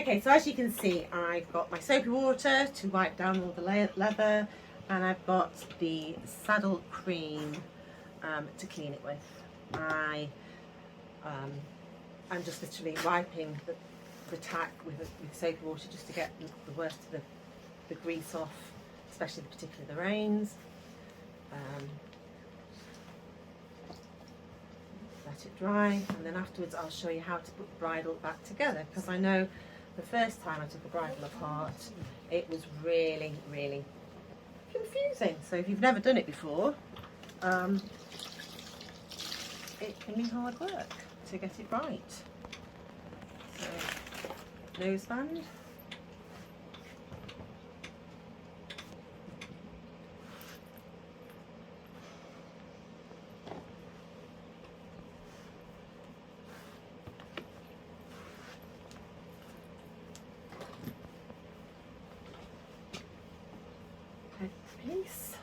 Okay, so as you can see, I've got my soapy water to wipe down all the leather, and I've got the saddle cream to clean it with. I'm just literally wiping the tack with soapy water just to get the worst of the grease off, especially particularly the reins. Let it dry, and then afterwards I'll show you how to put the bridle back together, because I know the first time I took a bridle apart it was really confusing. So if you've never done it before, it can be hard work to get it right. So, noseband. Piece.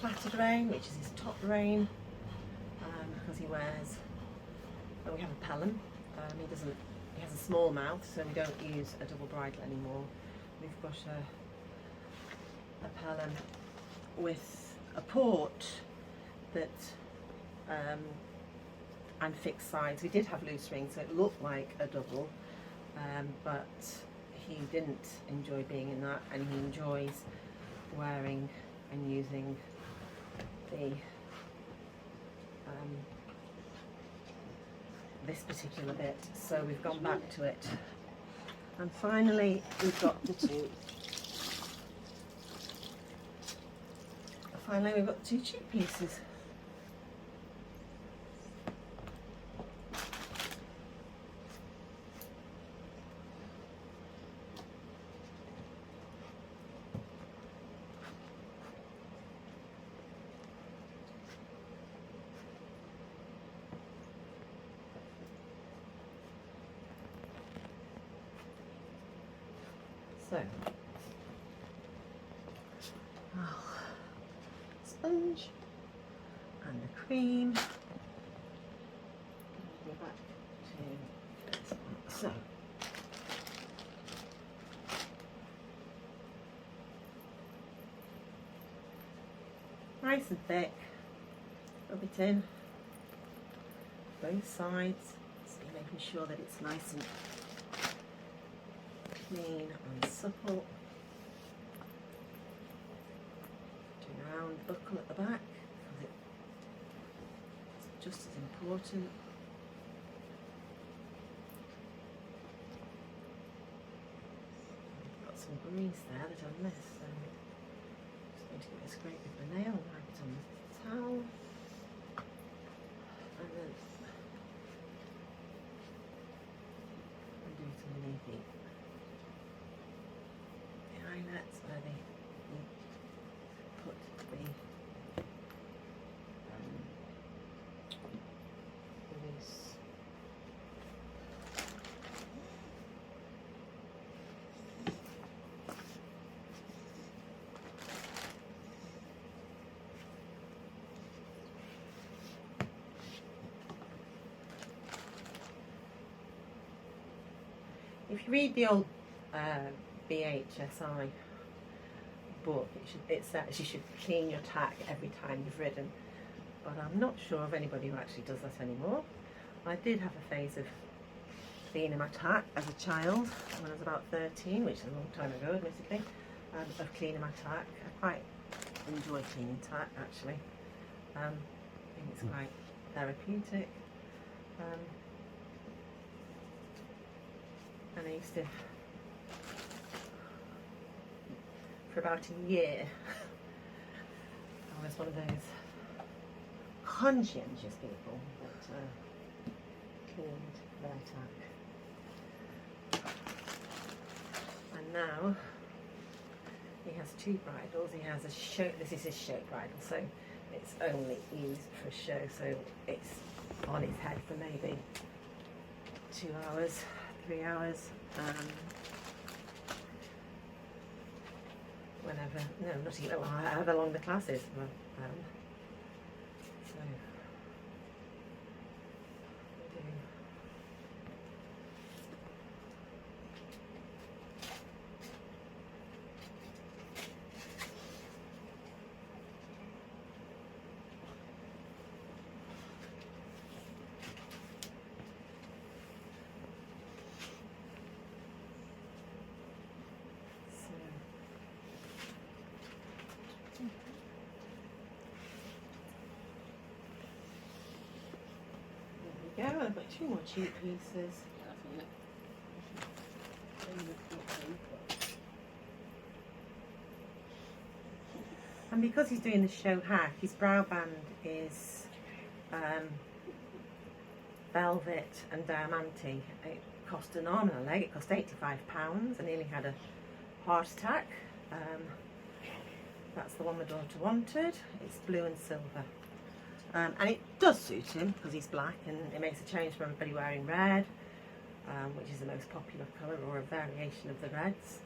Plaited rein, which is his top rein, because he wears. Well, we have a pelham. He has a small mouth, so we don't use a double bridle anymore. We've got a pelham with a port that and fixed sides. We did have loose rings, so it looked like a double, but he didn't enjoy being in that, and he enjoys wearing and using the this particular bit. So we've gone back to it, and finally we've got the two. Finally we've got the two cheek pieces. So, sponge and the cream. Go back to this one. So, nice and thick. Rub it in both sides. So you're making sure that it's nice and clean and supple. Do a round buckle at the back, because it's just as important. I've got some grease there that I missed, so I'm just going to give it a scrape with the nail and wipe it on the towel. And then do it underneath the eyelets where they put the loose. If you read the old BHSI book, it says you should clean your tack every time you've ridden, but I'm not sure of anybody who actually does that anymore. I did have a phase of cleaning my tack as a child when I was about 13, which is a long time ago admittedly, of cleaning my tack. I quite enjoy cleaning tack actually. I think it's quite therapeutic. And I used to, for about a year, I was one of those conscientious people that cleaned their tack. And now he has two bridles. He has a show. This is his show bridle, so it's only used for show. So it's on his head for maybe 2 hours. 3 hours. whenever, no, not even, well, however long the class is. So, yeah, I've got 2 more cheap pieces. And because he's doing the show hack, his brow band is velvet and diamante. It cost an arm and a leg, it cost £85. I nearly had a heart attack. That's the one my daughter wanted. It's blue and silver. And it does suit him because he's black, and it makes a change from everybody wearing red, which is the most popular colour, or a variation of the reds.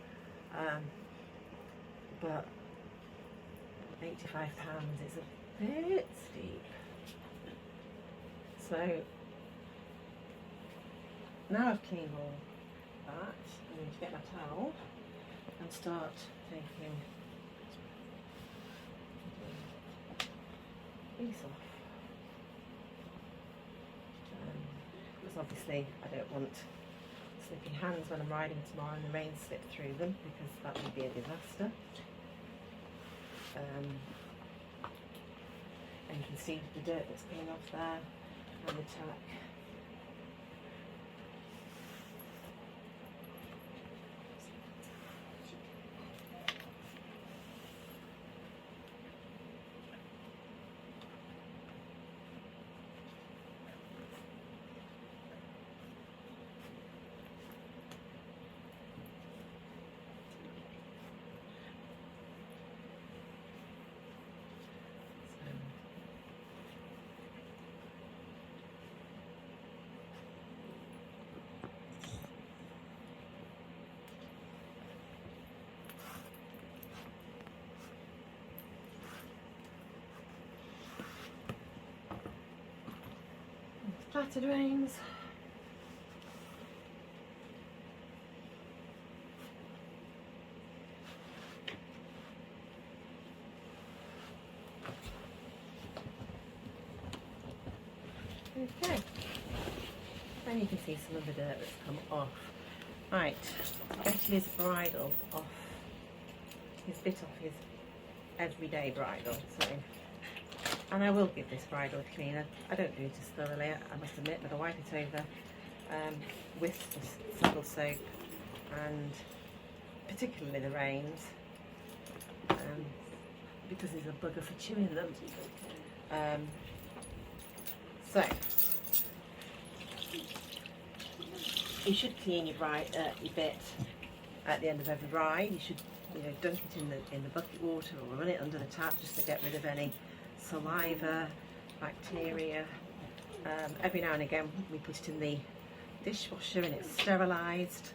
But £85 is a bit steep. So now I've cleaned all that, I'm going to get my towel and start taking these off. Because obviously I don't want slippy hands when I'm riding tomorrow and the rain slip through them, because that would be a disaster. And you can see the dirt that's coming off there and the tack. Plaited reins. Okay, and you can see some of the dirt that's come off. Right, getting his bridle off, his bit off his everyday bridle. So, and I will give this bridle a cleaner. I don't do it as thoroughly, I must admit, but I wipe it over with the single soap, and particularly the reins, because he's a bugger for chewing them. So you should clean your bit at the end of every ride. You should, dunk it in the bucket water or run it under the tap just to get rid of any saliva, bacteria. Every now and again we put it in the dishwasher and it's sterilised.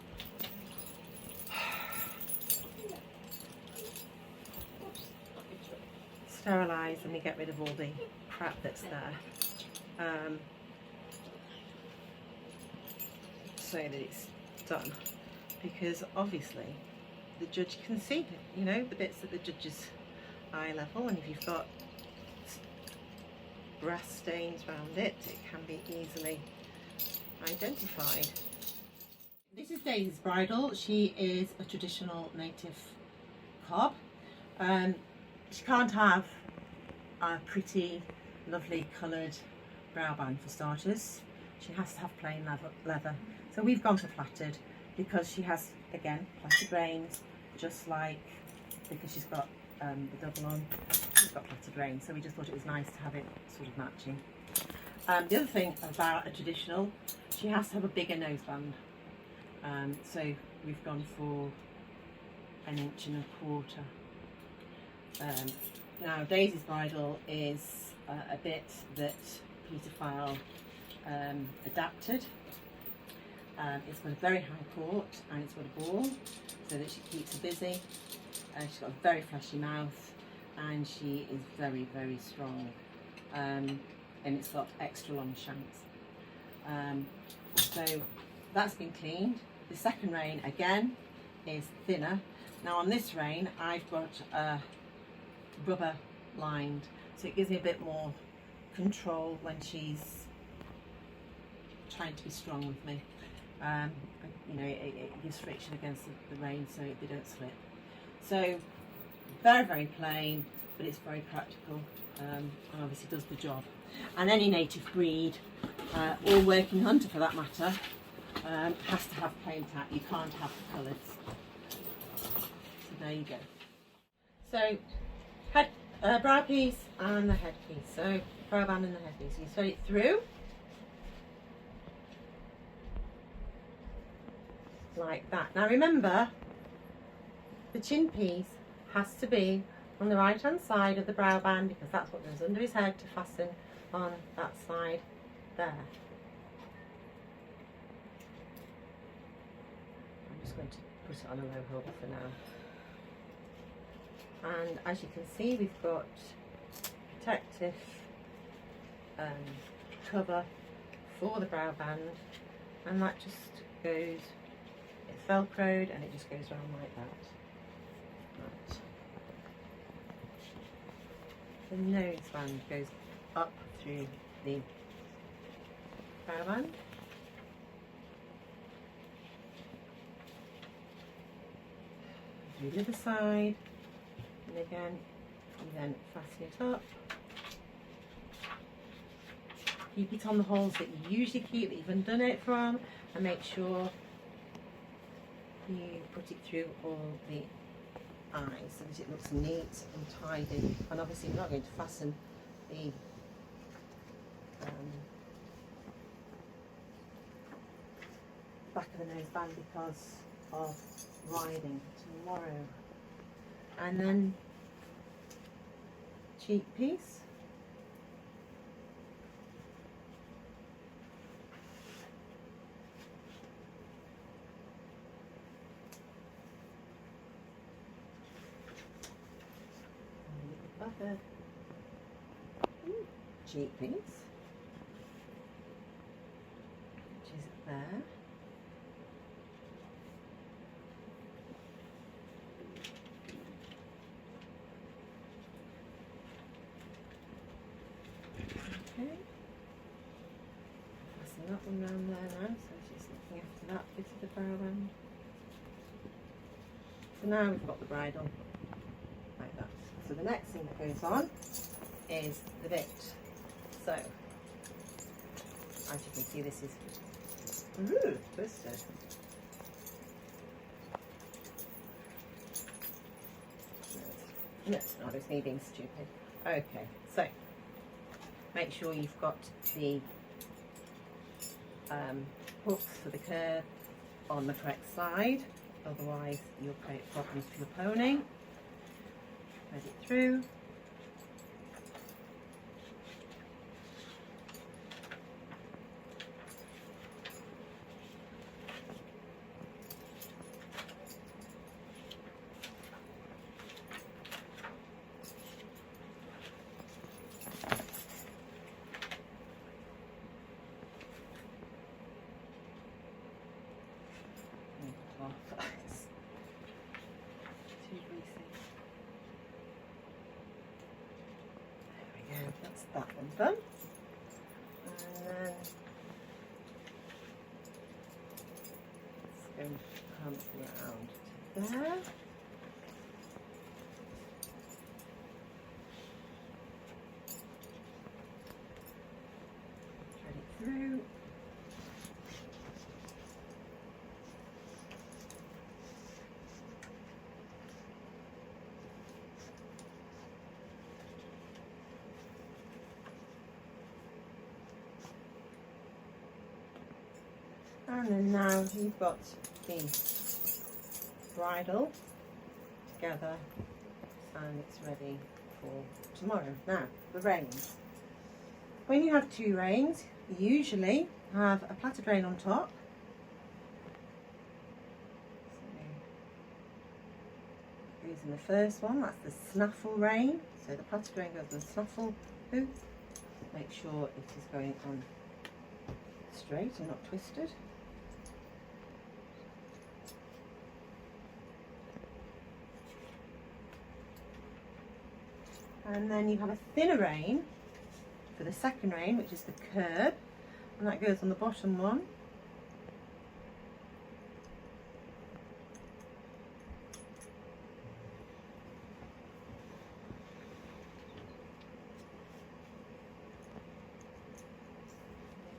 Sterilised, and we get rid of all the crap that's there, so that it's done, because obviously the judge can see, the bits at the judge's eye level, and if you've got brass stains around it, it can be easily identified. This is Daisy's bridle. She is a traditional native cob. She can't have a pretty, lovely coloured brow band for starters. She has to have plain leather. So we've gone for plaited because she has, again, plaited reins, just like, because she's got the double on, she's got plaited reins. So we just thought it was nice to have it sort of matching. The other thing about a traditional, she has to have a bigger noseband. So we've gone for 1.25 inches. Now Daisy's bridle is a bit that Peter File adapted. It's got a very high port and it's got a ball so that she keeps her busy. She's got a very fleshy mouth, and she is very, very strong. And it's got extra long shanks. So that's been cleaned. The second rein again is thinner. Now on this rein I've got rubber lined, so it gives me a bit more control when she's trying to be strong with me. You know, it gives friction against the rein so they don't slip. So very, very plain, but it's very practical, and obviously does the job. And any native breed, or working hunter for that matter, has to have plain tack. You can't have the colours. So there you go. So head, brow piece and the head piece. So brow band and the head piece. You thread it through like that. Now remember, the chin piece has to be on the right hand side of the brow band, because that's what goes under his head to fasten on that side there. I'm just going to put it on a low hold for now. And as you can see, we've got protective cover for the brow band, and that just goes, it's velcroed and it just goes around like that. Right. The nose band goes up through the brow band. Do the other side, and again you then fasten it up. Keep it on the holes that you usually keep, that you've undone it from, and make sure you put it through all the eyes so that it looks neat and tidy. And obviously we're not going to fasten the back of the nose band because of riding tomorrow. And then cheek piece. Cheek piece, which is there. Okay, fasten that one round there now, so she's looking after that bit of the brow band. So now we've got the bridle like that. So the next thing that goes on is the bit. So, as you can see, this is twisted. No, it's not, it's me being stupid. Okay, so make sure you've got the hooks for the curve on the correct side, otherwise you'll create problems for your pony. Thread it through. That's that one done. And then let's go come around to there. Thread it through. And then now you've got the bridle together and it's ready for tomorrow. Now, the reins. When you have two reins, you usually have a plaited rein on top. So it goes in the first one. That's the snaffle rein. So the plaited rein goes on the snaffle hoop. Make sure it is going on straight and not twisted. And then you have a thinner rein for the second rein, which is the curb, and that goes on the bottom one.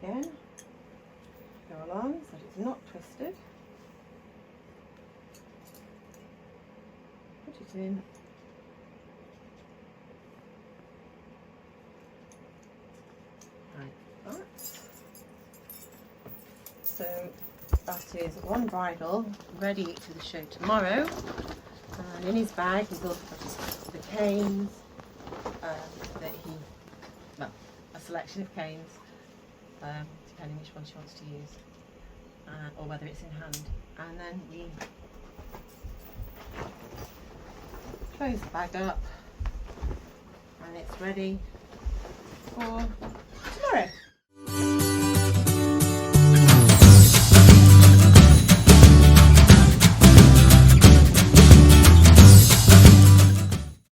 Again, go along so that it's not twisted. Put it in. Like that. So that is one bridle ready for the show tomorrow. And in his bag he's also got the canes, a selection of canes. Depending which one she wants to use, or whether it's in hand. And then we close the bag up and it's ready for